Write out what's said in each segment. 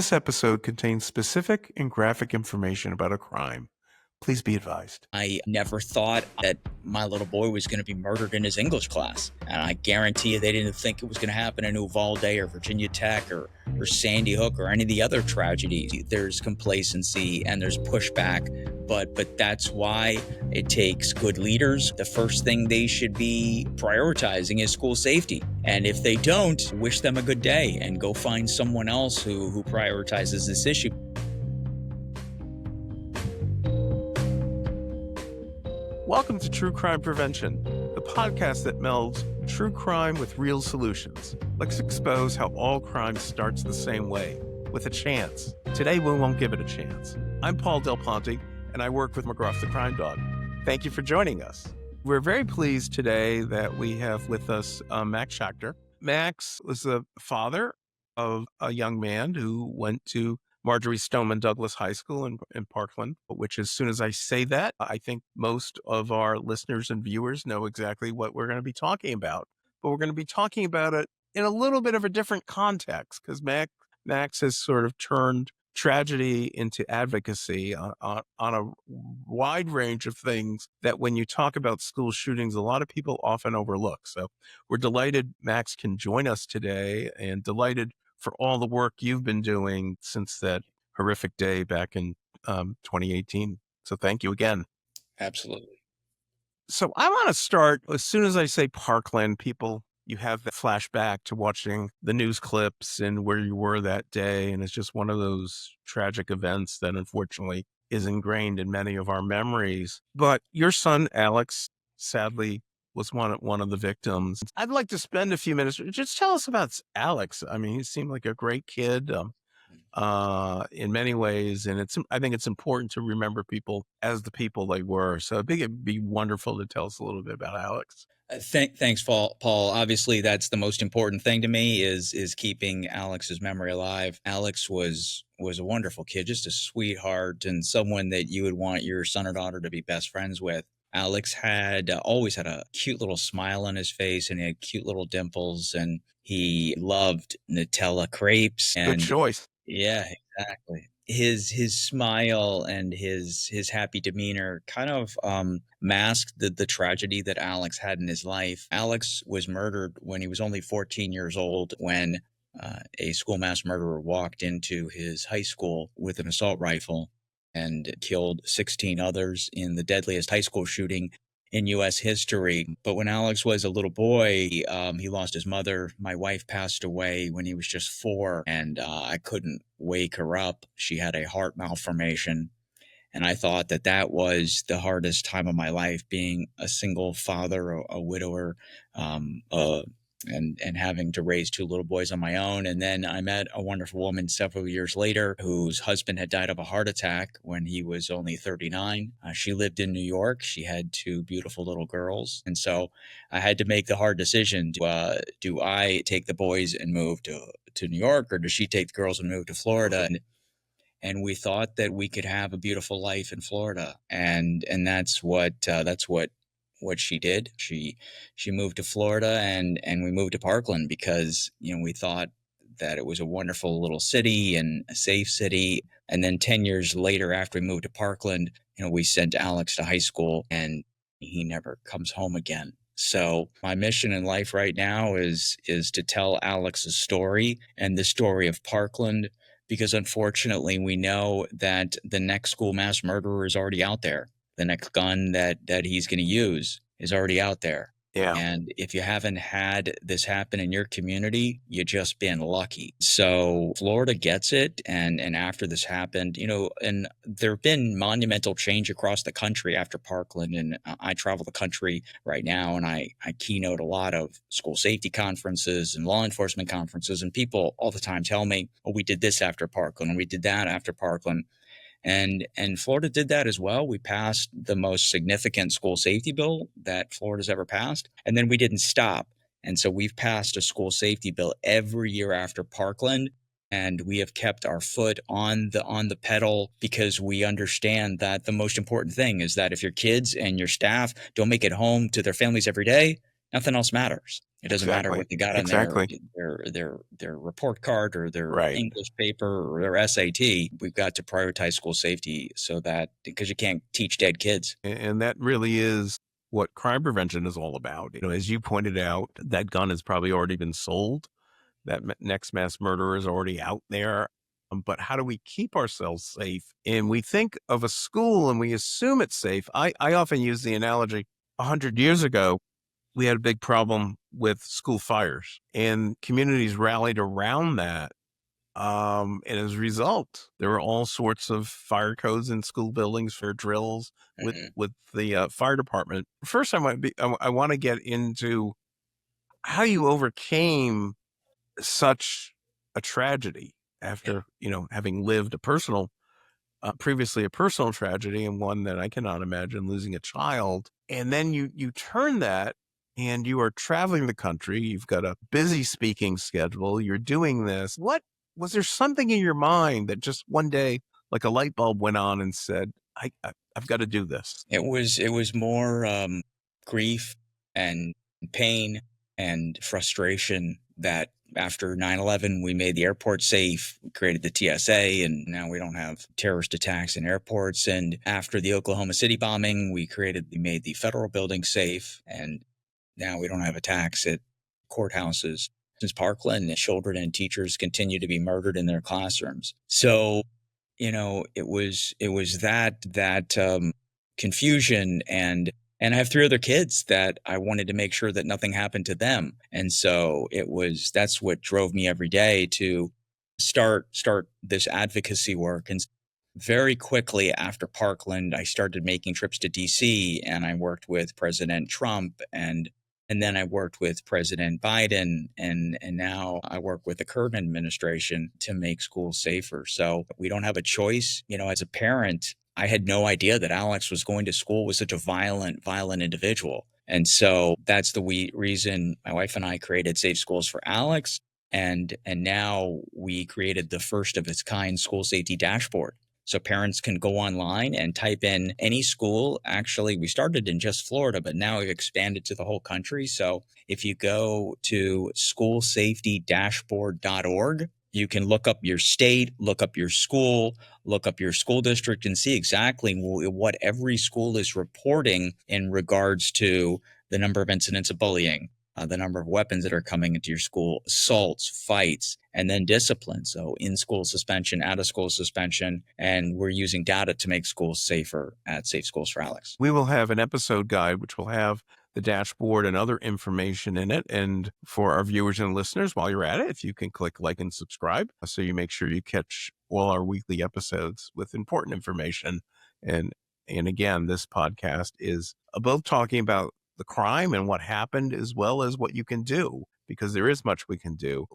This episode contains specific and graphic information about a crime. Please be advised. I never thought that my little boy was going to be murdered in his English class. And I guarantee you they didn't think it was going to happen in Uvalde or Virginia Tech or Sandy Hook or any of the other tragedies. There's complacency and there's pushback, but that's why it takes good leaders. The first thing they should be prioritizing is school safety. And if they don't, wish them a good day and go find someone else who prioritizes this issue. Welcome to True Crime Prevention, the podcast that melds true crime with real solutions. Let's expose how all crime starts the same way, with a chance. Today, we won't give it a chance. I'm Paul Del Ponte, and I work with McGruff the Crime Dog. Thank you for joining us. We're very pleased today that we have with us Max Schachter. Max was the father of a young man who went to Marjory Stoneman Douglas High School in Parkland, which as soon as I say that, I think most of our listeners and viewers know exactly what we're going to be talking about. But we're going to be talking about it in a little bit of a different context because Max has sort of turned tragedy into advocacy on a wide range of things that when you talk about school shootings, a lot of people often overlook. So we're delighted Max can join us today and delighted for all the work you've been doing since that horrific day back in 2018. So thank you again. Absolutely. So I want to start, as soon as I say Parkland, you have the flashback to watching the news clips and where you were that day. And it's just one of those tragic events that unfortunately is ingrained in many of our memories. But your son, Alex, sadly was one of the victims. I'd like to spend a few minutes. Just tell us about Alex. I mean, he seemed like a great kid in many ways. And I think it's important to remember people as the people they were. So I think it'd be wonderful to tell us a little bit about Alex. Thanks, Paul. Obviously, that's the most important thing to me is keeping Alex's memory alive. Alex was a wonderful kid, just a sweetheart and someone that you would want your son or daughter to be best friends with. Alex had always had a cute little smile on his face and he had cute little dimples and he loved Nutella crepes. And good choice. Yeah, exactly. His smile and his happy demeanor kind of masked the tragedy that Alex had in his life. Alex was murdered when he was only 14 years old when a school mass murderer walked into his high school with an assault rifle and killed 16 others in the deadliest high school shooting in U.S. history. But when Alex was a little boy, he lost his mother. My wife passed away when he was just 4, and I couldn't wake her up. She had a heart malformation. And I thought that was the hardest time of my life, being a single father, a widower, and having to raise 2 little boys on my own. And then I met a wonderful woman several years later whose husband had died of a heart attack when he was only 39. She lived in New York. She had 2 beautiful little girls. And so I had to make the hard decision. Do I take the boys and move to New York, or does she take the girls and move to Florida? And we thought that we could have a beautiful life in Florida. And that's what she did. She moved to Florida and we moved to Parkland because, we thought that it was a wonderful little city and a safe city. And then 10 years later, after we moved to Parkland, we sent Alex to high school and he never comes home again. So my mission in life right now is to tell Alex's story and the story of Parkland, because unfortunately we know that the next school mass murderer is already out there. The next gun that he's going to use is already out there. Yeah. And if you haven't had this happen in your community, you just been lucky. So Florida gets it. And after this happened, and there have been monumental change across the country after Parkland. And I travel the country right now and I keynote a lot of school safety conferences and law enforcement conferences. And people all the time tell me, oh, we did this after Parkland and we did that after Parkland. And Florida did that as well. We passed the most significant school safety bill that Florida's ever passed. And then we didn't stop. And so we've passed a school safety bill every year after Parkland. And we have kept our foot on the pedal because we understand that the most important thing is that if your kids and your staff don't make it home to their families every day, nothing else matters. It doesn't matter Exactly. what they got on Exactly. their report card or their Right. English paper or their SAT. We've got to prioritize school safety so that because you can't teach dead kids. And that really is what crime prevention is all about. As you pointed out, that gun has probably already been sold. That next mass murderer is already out there. But how do we keep ourselves safe? And we think of a school and we assume it's safe. I often use the analogy 100 years ago, we had a big problem with school fires and communities rallied around that. And as a result, there were all sorts of fire codes in school buildings for drills with Mhm. the fire department. First, I want to get into how you overcame such a tragedy Yeah. after having lived previously a personal tragedy and one that I cannot imagine losing a child. And then you turn that and you are traveling the country. You've got a busy speaking schedule. You're doing this. What was there something in your mind that just one day, like a light bulb went on and said, I've got to do this. It was more grief and pain and frustration that after 9/11 we made the airport safe, we created the TSA, and now we don't have terrorist attacks in airports. And after the Oklahoma City bombing, we made the federal building safe, and now we don't have attacks at courthouses. Since Parkland, children and teachers continue to be murdered in their classrooms. So it was that confusion, and I have three other kids that I wanted to make sure that nothing happened to them. And so that's what drove me every day to start this advocacy work. And very quickly after Parkland, I started making trips to DC, and I worked with President Trump, and then I worked with President Biden, and now I work with the current administration to make schools safer. So we don't have a choice. As a parent, I had no idea that Alex was going to school with such a violent individual. And so that's the reason my wife and I created Safe Schools for Alex. And now we created the first of its kind school safety dashboard. So parents can go online and type in any school. Actually, we started in just Florida, but now we've expanded to the whole country. So if you go to schoolsafetydashboard.org, you can look up your state, look up your school, look up your school district, and see exactly what every school is reporting in regards to the number of incidents of bullying, the number of weapons that are coming into your school, assaults, fights, and then discipline. So in school suspension, out of school suspension, and we're using data to make schools safer at Safe Schools for Alex. We will have an episode guide, which will have the dashboard and other information in it. And for our viewers and listeners, while you're at it, if you can click like and subscribe so you make sure you catch all our weekly episodes with important information. And again, this podcast is both talking about the crime and what happened as well as what you can do, because there is much we can do.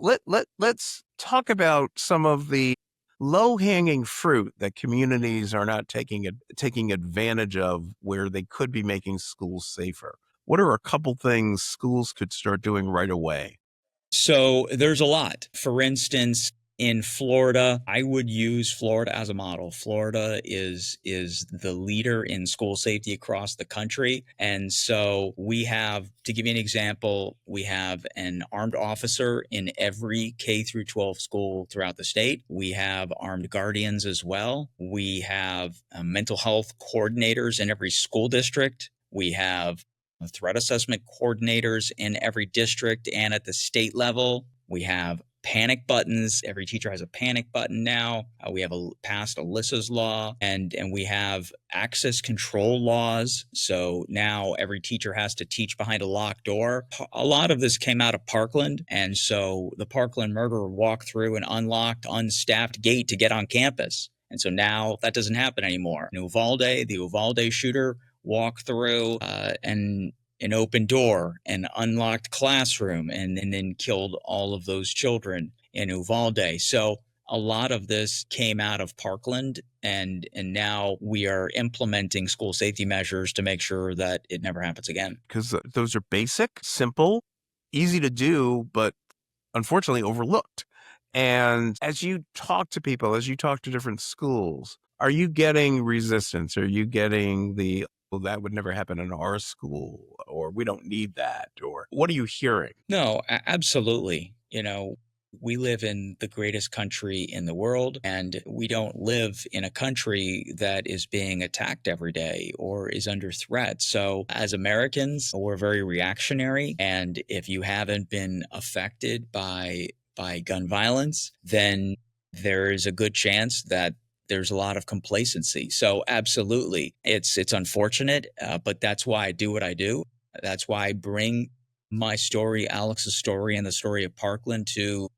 Let's talk about some of the low-hanging fruit that communities are not taking advantage of where they could be making schools safer. What are a couple things schools could start doing right away? So there's a lot. For instance, in Florida, I would use Florida as a model. Florida is the leader in school safety across the country. And so we have, to give you an example, we have an armed officer in every K through 12 school throughout the state. We have armed guardians as well. We have mental health coordinators in every school district. We have threat assessment coordinators in every district and at the state level. We have panic buttons. Every teacher has a panic button now. We have passed Alyssa's law, and we have access control laws. So now every teacher has to teach behind a locked door. A lot of this came out of Parkland, and so the Parkland murderer walked through an unlocked, unstaffed gate to get on campus. And so now that doesn't happen anymore. In Uvalde, the Uvalde shooter walked through an open door, an unlocked classroom, and then killed all of those children in Uvalde. So a lot of this came out of Parkland, and now we are implementing school safety measures to make sure that it never happens again. Because those are basic, simple, easy to do, but unfortunately overlooked. And as you talk to people, as you talk to different schools, are you getting resistance? Are you getting the, well, that would never happen in our school, or we don't need that, or what are you hearing? No, absolutely. We live in the greatest country in the world, and we don't live in a country that is being attacked every day or is under threat. So, as Americans, we're very reactionary. And if you haven't been affected by gun violence, then there is a good chance that there's a lot of complacency. So, absolutely, it's unfortunate, but that's why I do what I do. That's why I bring my story, Alex's story, and the story of Parkland to,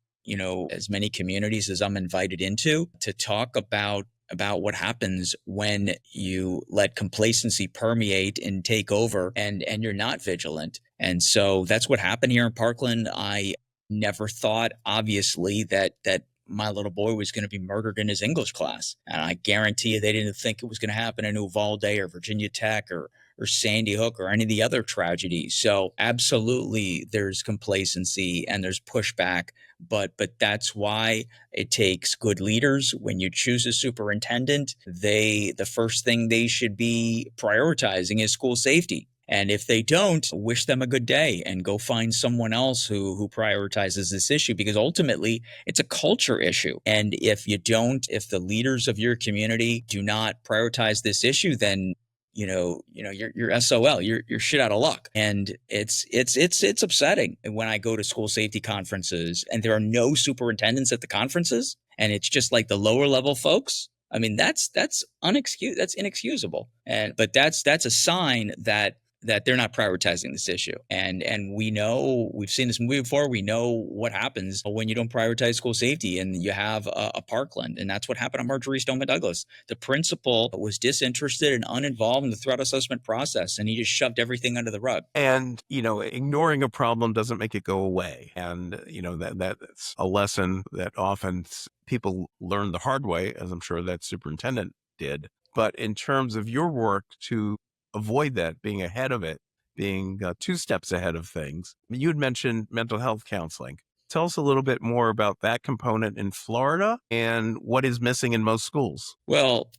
as many communities as I'm invited into to talk about what happens when you let complacency permeate and take over and you're not vigilant. And so that's what happened here in Parkland. I never thought, obviously, that my little boy was going to be murdered in his English class. And I guarantee you they didn't think it was going to happen in Uvalde or Virginia Tech or Sandy Hook or any of the other tragedies. So absolutely there's complacency and there's pushback, but that's why it takes good leaders. When you choose a superintendent, the first thing they should be prioritizing is school safety. And if they don't, wish them a good day and go find someone else who prioritizes this issue, because ultimately it's a culture issue. And if if the leaders of your community do not prioritize this issue, then you're SOL, you're shit out of luck. And it's upsetting when I go to school safety conferences and there are no superintendents at the conferences and it's just like the lower level folks. I mean, that's inexcusable. But that's a sign that they're not prioritizing this issue. And we've seen this movie before. We know what happens when you don't prioritize school safety and you have a Parkland. And that's what happened to Marjory Stoneman Douglas. The principal was disinterested and uninvolved in the threat assessment process, and he just shoved everything under the rug. And, ignoring a problem doesn't make it go away. And, that's a lesson that often people learn the hard way, as I'm sure that superintendent did. But in terms of your work to avoid that, being ahead of it, being two steps ahead of things, you had mentioned mental health counseling. Tell us a little bit more about that component in Florida and what is missing in most schools. Well,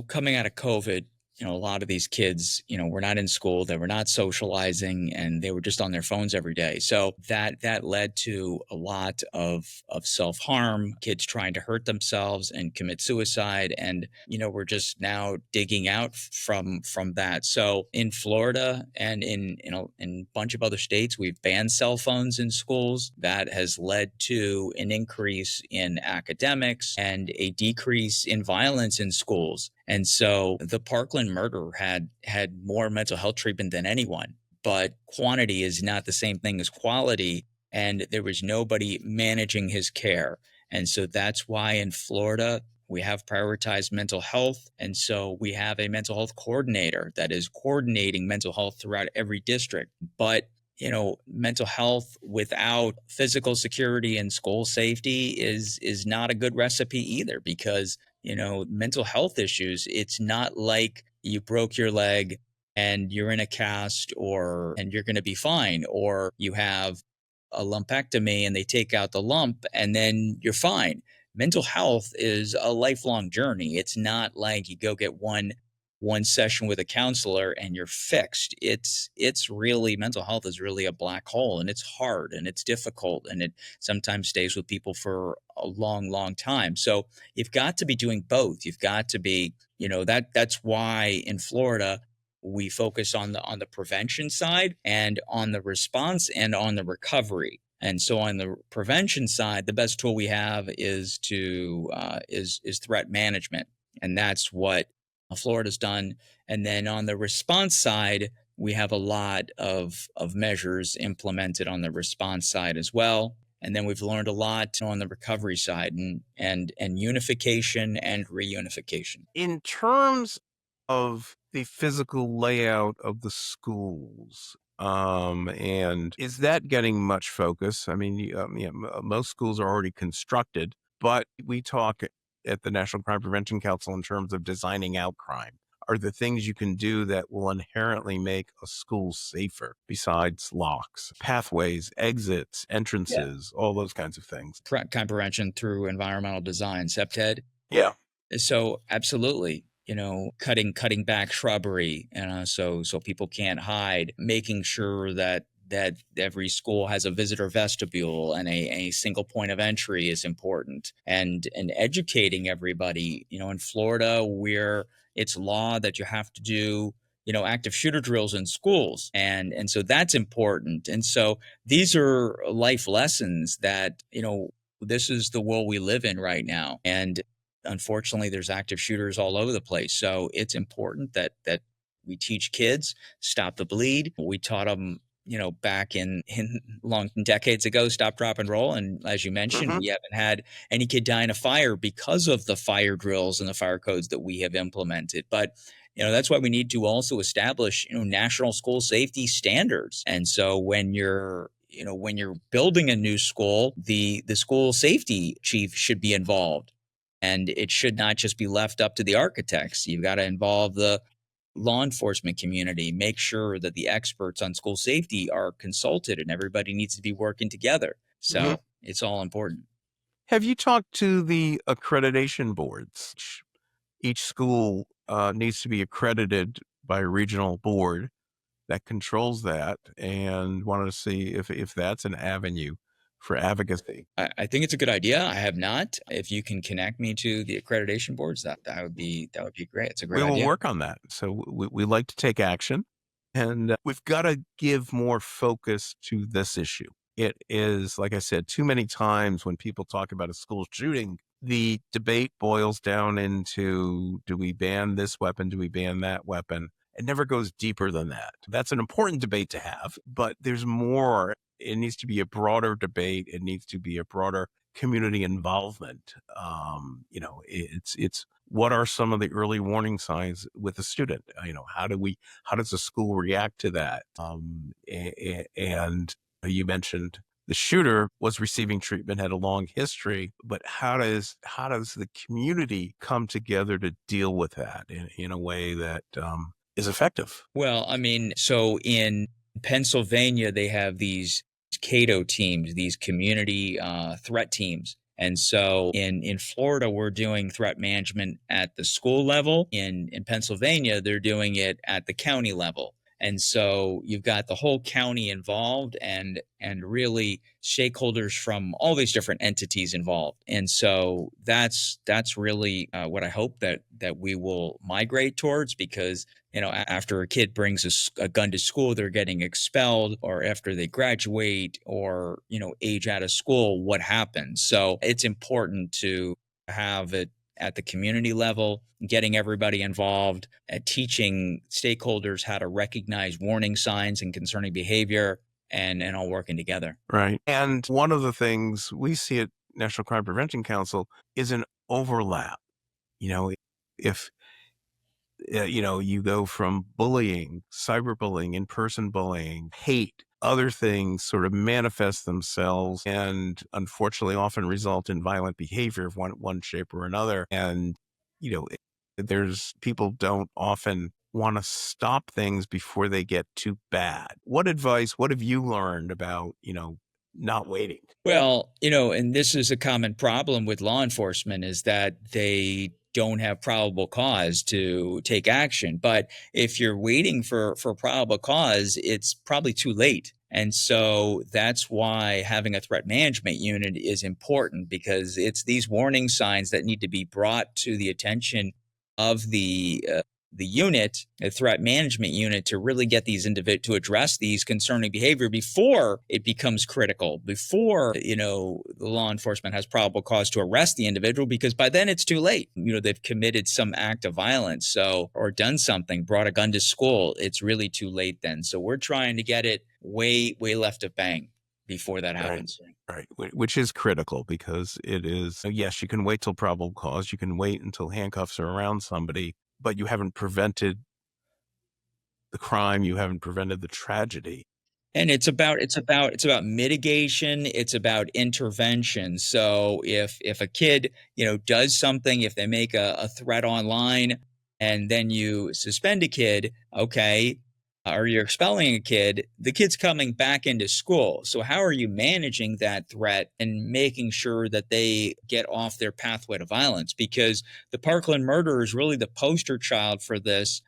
coming out of COVID, a lot of these kids, were not in school, they were not socializing, and they were just on their phones every day. So that led to a lot of self-harm, kids trying to hurt themselves and commit suicide. And, we're just now digging out from that. So in Florida and in a bunch of other states, we've banned cell phones in schools. That has led to an increase in academics and a decrease in violence in schools. And so the Parkland murderer had more mental health treatment than anyone, but quantity is not the same thing as quality. And there was nobody managing his care. And so that's why in Florida, we have prioritized mental health. And so we have a mental health coordinator that is coordinating mental health throughout every district. But mental health without physical security and school safety is not a good recipe either, because mental health issues, it's not like you broke your leg and you're in a cast and you're going to be fine, or you have a lumpectomy and they take out the lump and then you're fine. Mental health is a lifelong journey. It's not like you go get one session with a counselor and you're fixed. It's really, mental health is really a black hole, and it's hard and it's difficult, and it sometimes stays with people for a long, long time. So you've got to be doing both. You've got to be, that's why in Florida we focus on the prevention side and on the response and on the recovery. And so on the prevention side, the best tool we have is threat management. And that's what Florida's done. And then on the response side, we have a lot of measures implemented on the response side as well. And then we've learned a lot on the recovery side and unification and reunification. In terms of the physical layout of the schools, and is that getting much focus? I mean, most schools are already constructed, but we talk at the National Crime Prevention Council in terms of designing out crime. Are there things you can do that will inherently make a school safer besides locks, pathways, exits, entrances, all those kinds of things? Crime prevention through environmental design, SEPTED. Yeah. So absolutely. cutting back shrubbery, so people can't hide, making sure that every school has a visitor vestibule and a single point of entry is important, and educating everybody. In Florida, where it's law that you have to do active shooter drills in schools, and so that's important. And so these are life lessons that this is the world we live in right now, and unfortunately there's active shooters all over the place. So it's important that we teach kids, stop the bleed. We taught them back in long decades ago, stop, drop, and roll. And as you mentioned, Mhm. we haven't had any kid die in a fire because of the fire drills and the fire codes that we have implemented. But that's why we need to also establish national school safety standards. And so when you're building a new school, the school safety chief should be involved, and it should not just be left up to the architects. You've got to involve the law enforcement community, make sure that the experts on school safety are consulted, and everybody needs to be working together. Mhm. So it's all important. Have you talked to the accreditation boards? Each school needs to be accredited by a regional board that controls that, and wanted to see if that's an avenue for advocacy. I think it's a good idea. I have not. If you can connect me to the accreditation boards, that would be great. It's a We great will idea. work on that. So we like to take action, and we've got to give more focus to this issue. It is, like I said, too many times when people talk about a school shooting, the debate boils down into, do we ban this weapon? Do we ban that weapon? It never goes deeper than that. That's an important debate to have, but there's more. It needs to be a broader debate. It needs to be a broader community involvement. It's what are some of the early warning signs with a student? How does the school react to that? And you mentioned the shooter was receiving treatment, had a long history, but how does the community come together to deal with that in a way that is effective? Well, I mean, so in Pennsylvania, they have these CATO teams, these community threat teams. And so in Florida, we're doing threat management at the school level. In Pennsylvania, they're doing it at the county level. And so you've got the whole county involved, and really stakeholders from all these different entities involved. And so that's really what I hope that we will migrate towards, because after a kid brings a gun to school, they're getting expelled, or after they graduate or, age out of school, what happens? So it's important to have it at the community level, getting everybody involved, teaching stakeholders how to recognize warning signs and concerning behavior, and all working together. Right. And one of the things we see at National Crime Prevention Council is an overlap. You know, if you go from bullying, cyberbullying, in-person bullying, hate, other things sort of manifest themselves and unfortunately often result in violent behavior of one shape or another. And, you know, there's people don't often want to stop things before they get too bad. What have you learned about, not waiting? Well, and this is a common problem with law enforcement, is that they don't have probable cause to take action. But if you're waiting for probable cause, it's probably too late. And so that's why having a threat management unit is important, because it's these warning signs that need to be brought to the attention of the unit, a threat management unit, to really get these to address these concerning behavior before it becomes critical, before the law enforcement has probable cause to arrest the individual, because by then it's too late. They've committed some act of violence, or done something, brought a gun to school. It's really too late then. So we're trying to get it way left of bang before that Right. happens. Right. Which is critical because it is, yes, you can wait till probable cause. You can wait until handcuffs are around somebody, but you haven't prevented the crime. You haven't prevented the tragedy. And it's about mitigation, it's about intervention. So if a kid, does something, if they make a threat online, and then you suspend a kid, okay, or you're expelling a kid, the kid's coming back into school. So how are you managing that threat and making sure that they get off their pathway to violence? Because the Parkland murder is really the poster child for this,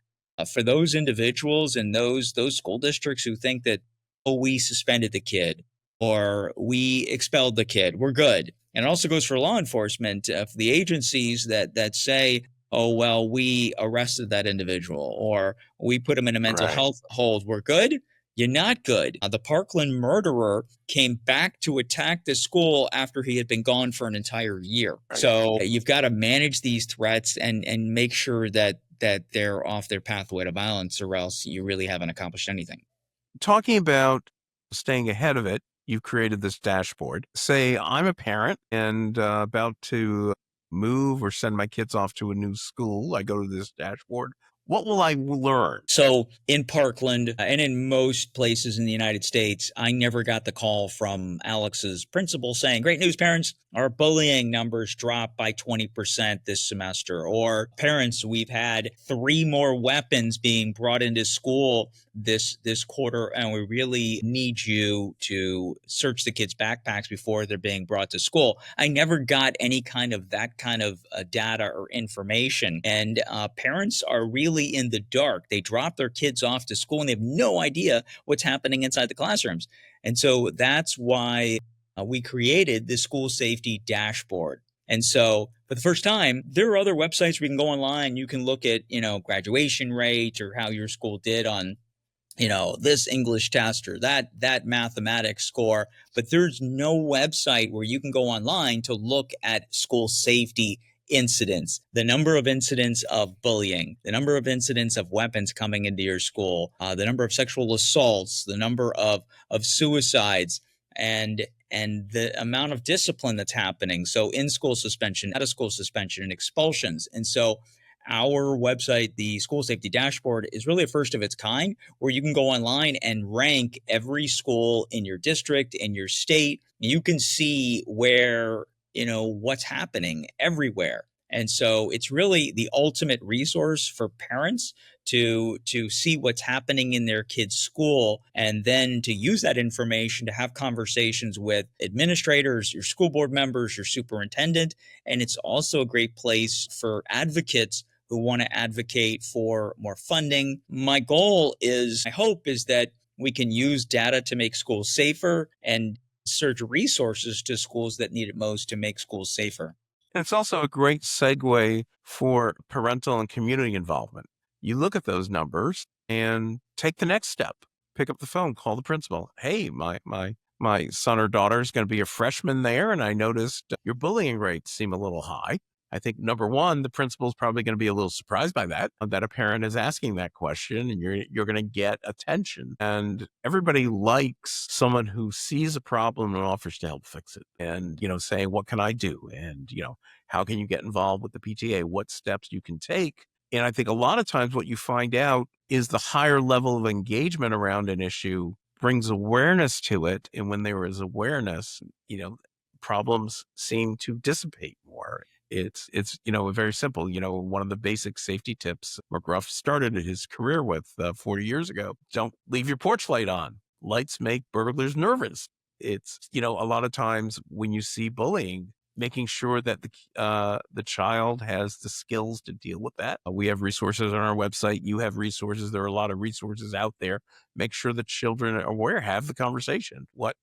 for those individuals and those school districts who think that, oh, we suspended the kid or we expelled the kid, we're good. And it also goes for law enforcement, for the agencies that say, oh, well, we arrested that individual or we put him in a mental Right. health hold, we're good. You're not good. The Parkland murderer came back to attack the school after he had been gone for an entire year. Right. So you've got to manage these threats and make sure that they're off their pathway to violence, or else you really haven't accomplished anything. Talking about staying ahead of it, you've created this dashboard. Say I'm a parent and about to move or send my kids off to a new school. I go to this dashboard. What will I learn? So in Parkland and in most places in the United States, I never got the call from Alex's principal saying, great news, parents, our bullying numbers dropped by 20% this semester. Or parents, we've had 3 more weapons being brought into school this quarter, and we really need you to search the kids' backpacks before they're being brought to school. I never got any kind of that kind of data or information. And parents are really in the dark. They drop their kids off to school and they have no idea what's happening inside the classrooms. And so that's why we created this school safety dashboard. And so for the first time, there are other websites where you can go online. You can look at, graduation rate or how your school did on, this English test or that mathematics score. But there's no website where you can go online to look at school safety incidents, the number of incidents of bullying, the number of incidents of weapons coming into your school, the number of sexual assaults, the number of suicides, and the amount of discipline that's happening. So in school suspension, out of school suspension, and expulsions. And so our website, the school safety dashboard, is really a first of its kind, where you can go online and rank every school in your district, in your state. You can see where, what's happening everywhere. And so it's really the ultimate resource for parents to see what's happening in their kids' school, and then to use that information to have conversations with administrators, your school board members, your superintendent. And it's also a great place for advocates who want to advocate for more funding. My hope is that we can use data to make schools safer and surge resources to schools that need it most to make schools safer. And it's also a great segue for parental and community involvement. You look at those numbers and take the next step. Pick up the phone, call the principal. Hey, my son or daughter is going to be a freshman there, and I noticed your bullying rates seem a little high. I think number one, the principal is probably going to be a little surprised by that a parent is asking that question, and you're going to get attention. And everybody likes someone who sees a problem and offers to help fix it. And, saying, what can I do? And, how can you get involved with the PTA? What steps you can take? And I think a lot of times what you find out is the higher level of engagement around an issue brings awareness to it. And when there is awareness, problems seem to dissipate more. It's very simple. One of the basic safety tips McGruff started his career with 40 years ago. Don't leave your porch light on. Lights make burglars nervous. It's, a lot of times when you see bullying, making sure that the child has the skills to deal with that. We have resources on our website. You have resources. There are a lot of resources out there. Make sure that children are aware, have the conversation. What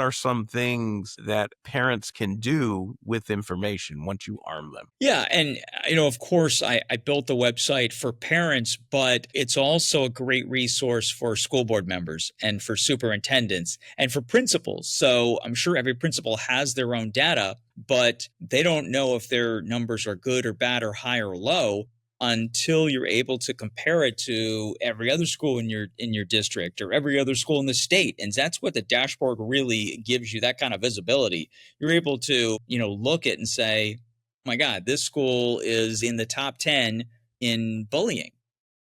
are some things that parents can do with information once you arm them? Yeah. And, of course, I built the website for parents, but it's also a great resource for school board members and for superintendents and for principals. So I'm sure every principal has their own data, but they don't know if their numbers are good or bad or high or low until you're able to compare it to every other school in your district or every other school in the state. And that's what the dashboard really gives you, that kind of visibility. You're able to, look at and say, oh my God, this school is in the top 10 in bullying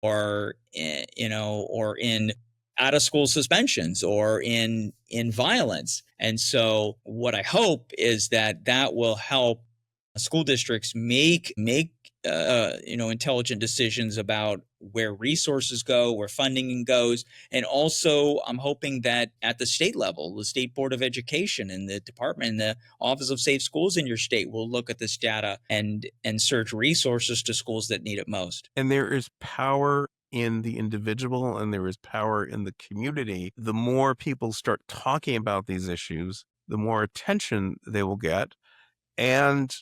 or, or in out of school suspensions or in violence. And so what I hope is that will help school districts make intelligent decisions about where resources go, where funding goes. And also, I'm hoping that at the state level, the State Board of Education and the department and the Office of Safe Schools in your state will look at this data and search resources to schools that need it most. And there is power in the individual and there is power in the community. The more people start talking about these issues, the more attention they will get. And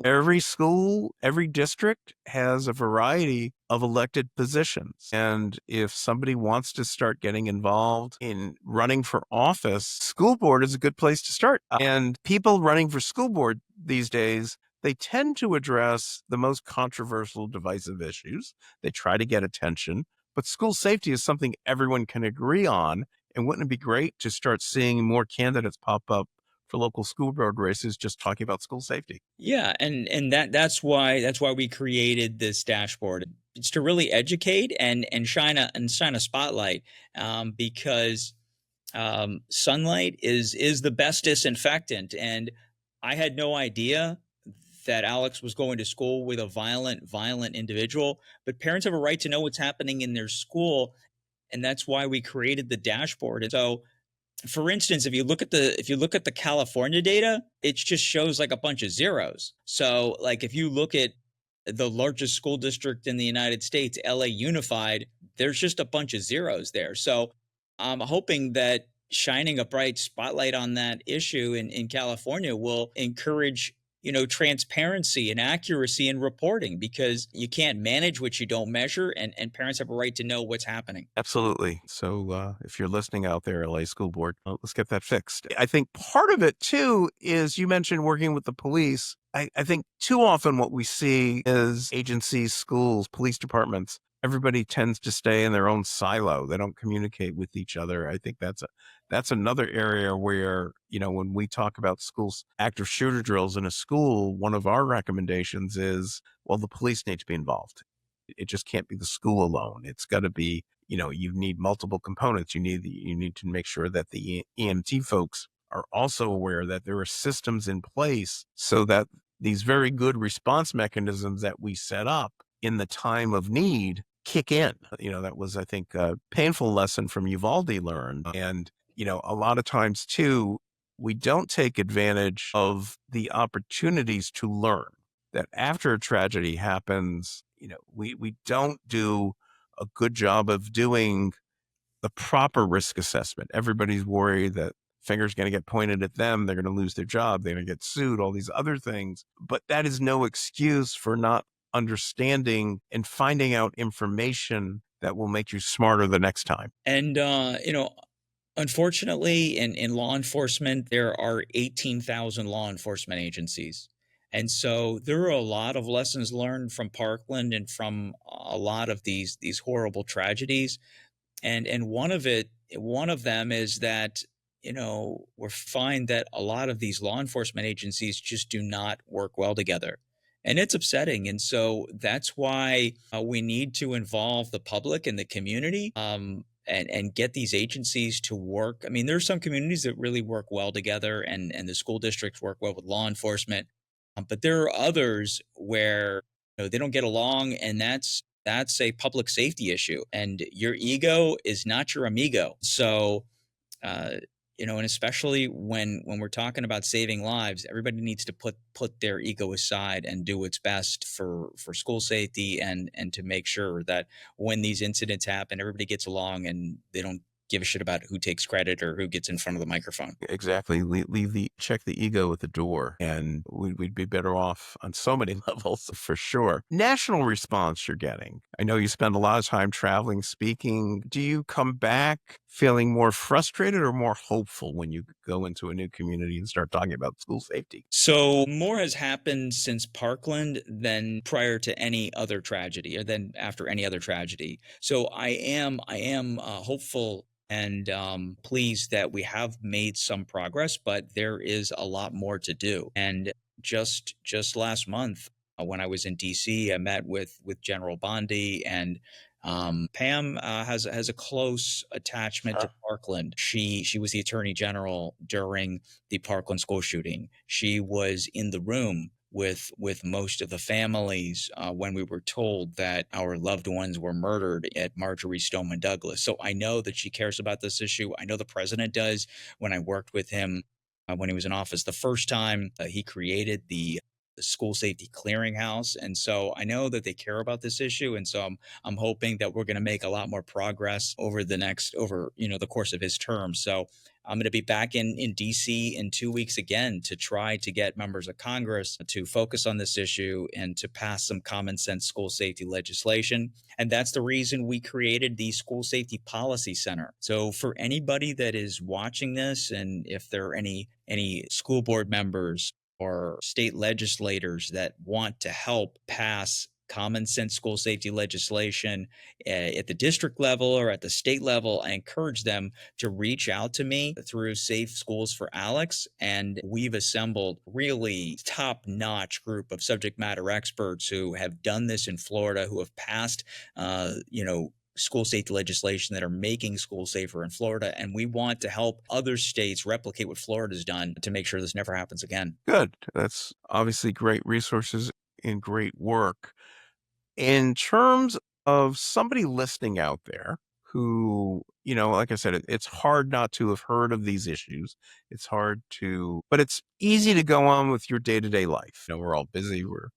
every school, every district has a variety of elected positions. And if somebody wants to start getting involved in running for office, school board is a good place to start. And people running for school board these days, they tend to address the most controversial, divisive issues. They try to get attention, but school safety is something everyone can agree on. And wouldn't it be great to start seeing more candidates pop up for local school board races just talking about school safety? Yeah, and that's why we created this dashboard. It's to really educate and shine a spotlight, because sunlight is the best disinfectant. And I had no idea that Alex was going to school with a violent individual. But parents have a right to know what's happening in their school, and that's why we created the dashboard. And so, for instance, if you look at the California data, it just shows like a bunch of zeros. So like if you look at the largest school district in the United States, LA Unified, there's just a bunch of zeros there. So I'm hoping that shining a bright spotlight on that issue in California will encourage transparency and accuracy in reporting, because you can't manage what you don't measure, and parents have a right to know what's happening. Absolutely. So if you're listening out there, LA School Board, let's get that fixed. I think part of it too is you mentioned working with the police. I think too often what we see is agencies, schools, police departments, everybody tends to stay in their own silo. They don't communicate with each other. I think that's another area where, when we talk about schools, active shooter drills in a school, one of our recommendations is, well, the police need to be involved. It just can't be the school alone. It's got to be, you need multiple components. You need to make sure that the EMT folks are also aware that there are systems in place so that these very good response mechanisms that we set up in the time of need kick in. That was, I think, a painful lesson from Uvalde learned. And, a lot of times too, we don't take advantage of the opportunities to learn that after a tragedy happens. We don't do a good job of doing the proper risk assessment. Everybody's worried that fingers going to get pointed at them. They're going to lose their job. They're going to get sued, all these other things. But that is no excuse for not understanding and finding out information that will make you smarter the next time. And unfortunately, in law enforcement, there are 18,000 law enforcement agencies. And so there are a lot of lessons learned from Parkland and from a lot of these horrible tragedies. And one of them is that, we find that a lot of these law enforcement agencies just do not work well together. And it's upsetting. And so that's why we need to involve the public and the community, and get these agencies to work. I mean, there's some communities that really work well together, and the school districts work well with law enforcement. But there are others where they don't get along, and that's a public safety issue. And your ego is not your amigo. So uh, and especially when we're talking about saving lives, everybody needs to put their ego aside and do what's best for school safety, and to make sure that when these incidents happen, everybody gets along and they don't give a shit about who takes credit or who gets in front of the microphone. Exactly. Check the ego at the door, and we'd be better off on so many levels for sure. National response you're getting. I know you spend a lot of time traveling, speaking. Do you come back feeling more frustrated or more hopeful when you go into a new community and start talking about school safety? So more has happened since Parkland than prior to any other tragedy, or than after any other tragedy. So I am hopeful and pleased that we have made some progress, but there is a lot more to do. And just last month, when I was in DC, I met with General Bondi, and Pam has a close attachment to Parkland. She was the Attorney General during the Parkland school shooting. She was in the room with most of the families when we were told that our loved ones were murdered at Marjory Stoneman Douglas. So I know that she cares about this issue. I know the president does. When I worked with him when he was in office the first time, he created the school safety clearinghouse, and so I know that they care about this issue. And so I'm hoping that we're going to make a lot more progress over the course of his term. So I'm going to be back in DC in 2 weeks again to try to get members of Congress to focus on this issue and to pass some common sense school safety legislation. And that's the reason we created the School Safety Policy Center. So for anybody that is watching this, and if there are any school board members or state legislators that want to help pass common sense school safety legislation at the district level or at the state level, I encourage them to reach out to me through Safe Schools for Alex. And we've assembled really top-notch group of subject matter experts who have done this in Florida, who have passed, school safety legislation that are making schools safer in Florida. And we want to help other states replicate what Florida's done to make sure this never happens again. Good. That's obviously great resources and great work. In terms of somebody listening out there who, like I said, it's hard not to have heard of these issues. But it's easy to go on with your day-to-day life. We're all busy. We're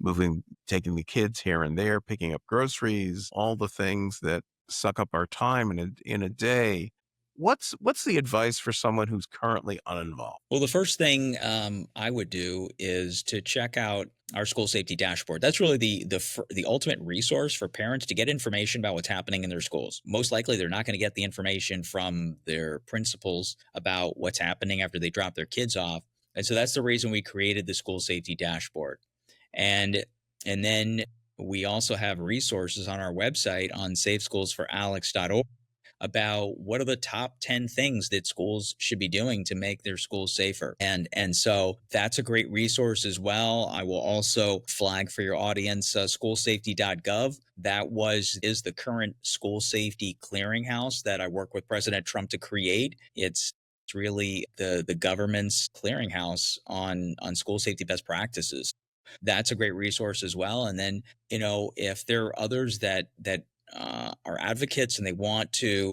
moving, taking the kids here and there, picking up groceries, all the things that suck up our time in a day. What's the advice for someone who's currently uninvolved? Well, the first thing I would do is to check out our school safety dashboard. That's really the ultimate resource for parents to get information about what's happening in their schools. Most likely, they're not going to get the information from their principals about what's happening after they drop their kids off. And so that's the reason we created the school safety dashboard. And then we also have resources on our website on safeschools4alex.org about what are the top 10 things that schools should be doing to make their schools safer. And so that's a great resource as well. I will also flag for your audience schoolsafety.gov. That is the current school safety clearinghouse that I work with President Trump to create. It's really the government's clearinghouse on school safety best practices. That's a great resource as well. And then, if there are others that are advocates and they want to,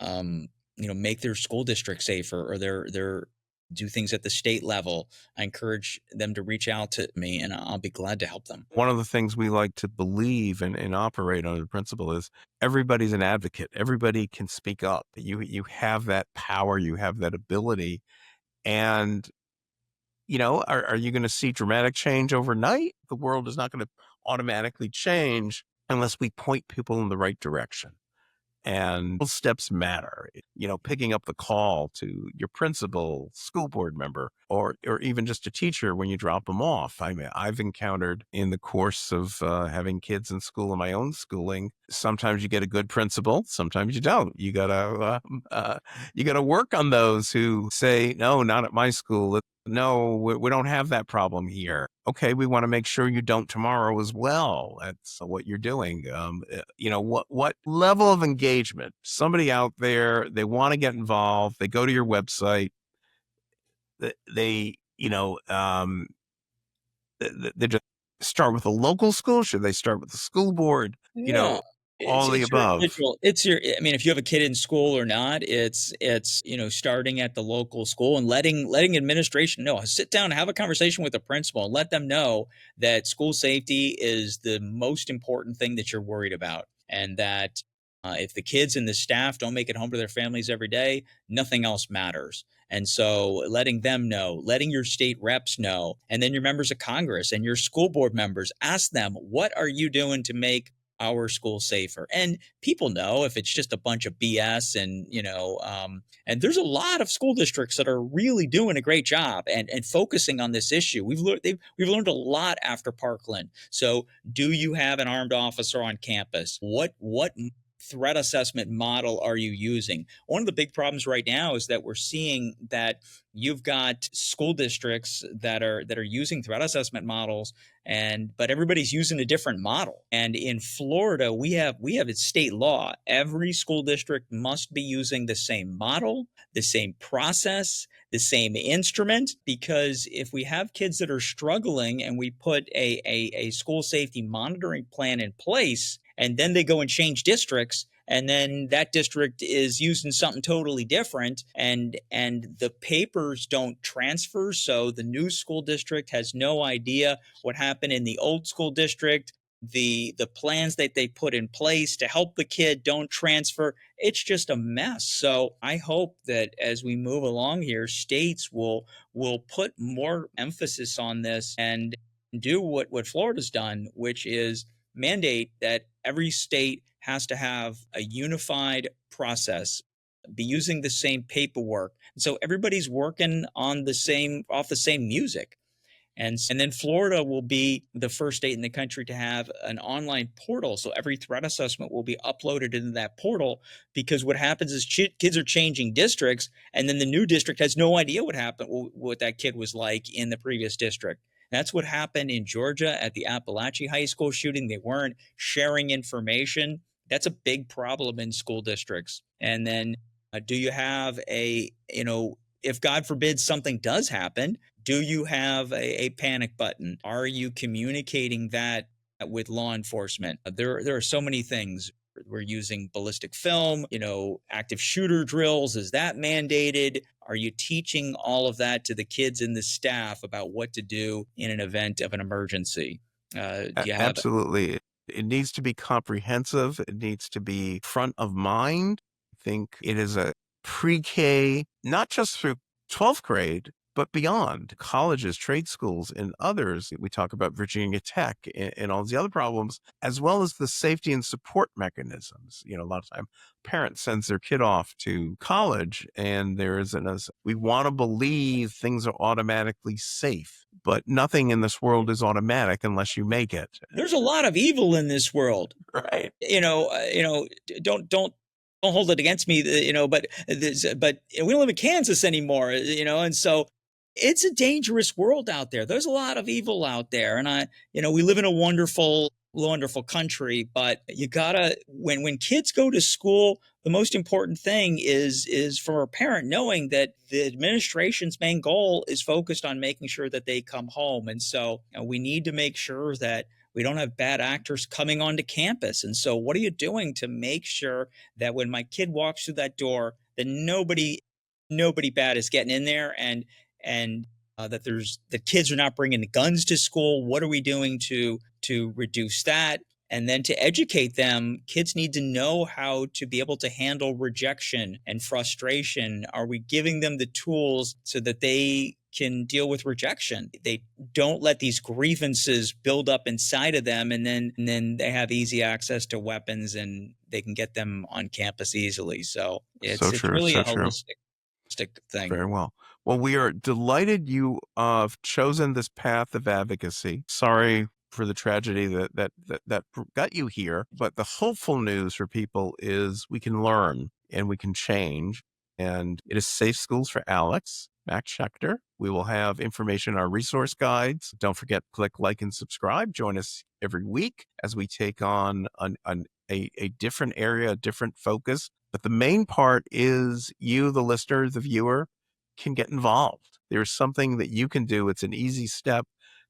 make their school district safer, or they're do things at the state level, I encourage them to reach out to me, and I'll be glad to help them. One of the things we like to believe and operate under the principle is everybody's an advocate. Everybody can speak up. You have that power. You have that ability. And are you going to see dramatic change overnight? The world is not going to automatically change unless we point people in the right direction. And those steps matter. Picking up the call to your principal, school board member, or even just a teacher when you drop them off. I mean, I've encountered in the course of having kids in school and my own schooling, sometimes you get a good principal, sometimes you don't. You gotta work on those who say, no, not at my school. No, we don't have that problem here. Okay, we want to make sure you don't tomorrow as well. That's what you're doing. What level of engagement? Somebody out there, they want to get involved. They go to your website. They just start with a local school. Should they start with the school board? Yeah. All the above. I mean, if you have a kid in school or not, it's starting at the local school and letting administration know. Sit down and have a conversation with the principal and let them know that school safety is the most important thing that you're worried about, and that if the kids and the staff don't make it home to their families every day, nothing else matters. And so letting them know, letting your state reps know, and then your members of Congress and your school board members, ask them, what are you doing to make our school safer? And people know if it's just a bunch of BS, and there's a lot of school districts that are really doing a great job and focusing on this issue. We've learned a lot after Parkland. So do you have an armed officer on campus? What threat assessment model are you using? One of the big problems right now is that we're seeing that you've got school districts that are using threat assessment models, but everybody's using a different model. And in Florida, we have a state law. Every school district must be using the same model, the same process, the same instrument, because if we have kids that are struggling and we put a school safety monitoring plan in place, and then they go and change districts, and then that district is using something totally different, and the papers don't transfer, so the new school district has no idea what happened in the old school district. The plans that they put in place to help the kid don't transfer. It's just a mess. So I hope that as we move along here, states will put more emphasis on this and do what Florida's done, which is mandate that every state has to have a unified process, be using the same paperwork. So everybody's working on off the same music. And then Florida will be the first state in the country to have an online portal. So every threat assessment will be uploaded into that portal, because what happens is kids are changing districts, and then the new district has no idea what happened, what that kid was like in the previous district. That's what happened in Georgia at the Appalachia High School shooting. They weren't sharing information. That's a big problem in school districts. And then do you have if God forbid something does happen, do you have a panic button? Are you communicating that with law enforcement? There are so many things. We're using ballistic film, active shooter drills. Is that mandated? Are you teaching all of that to the kids and the staff about what to do in an event of an emergency? Do you have Absolutely. It needs to be comprehensive. It needs to be front of mind. I think it is a pre-K, not just through 12th grade, but beyond colleges, trade schools, and others. We talk about Virginia Tech and all the other problems, as well as the safety and support mechanisms. A lot of time parents sends their kid off to college, and there isn't we want to believe things are automatically safe, but nothing in this world is automatic unless you make it. There's a lot of evil in this world, right? Don't hold it against me, but we don't live in Kansas anymore, and so it's a dangerous world out there. There's a lot of evil out there. And we live in a wonderful country, but you gotta, when kids go to school, the most important thing is for a parent knowing that the administration's main goal is focused on making sure that they come home. And so we need to make sure that we don't have bad actors coming onto campus. And so what are you doing to make sure that when my kid walks through that door, that nobody bad is getting in there, and that the kids are not bringing the guns to school? What are we doing to reduce that? And then to educate them, kids need to know how to be able to handle rejection and frustration. Are we giving them the tools so that they can deal with rejection? They don't let these grievances build up inside of them, and then they have easy access to weapons and they can get them on campus easily. So it's really a holistic thing. Very well. Well, we are delighted you have chosen this path of advocacy. Sorry for the tragedy that got you here, but the hopeful news for people is we can learn and we can change. And it is Safe Schools for Alex, Max Schachter. We will have information in our resource guides. Don't forget, click like and subscribe. Join us every week as we take on a different area, a different focus. But the main part is you, the listener, the viewer, can get involved. There's something that you can do. It's an easy step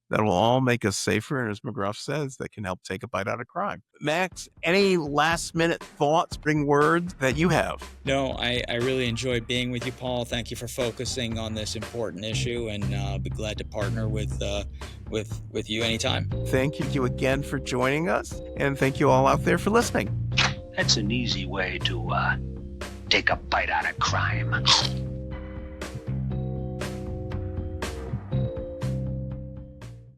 that will all make us safer. And as McGruff says, that can help take a bite out of crime. Max, any last minute thoughts, bring words that you have? No, I really enjoyed being with you, Paul. Thank you for focusing on this important issue, and I'll be glad to partner with you anytime. Thank you again for joining us, and thank you all out there for listening. That's an easy way to take a bite out of crime.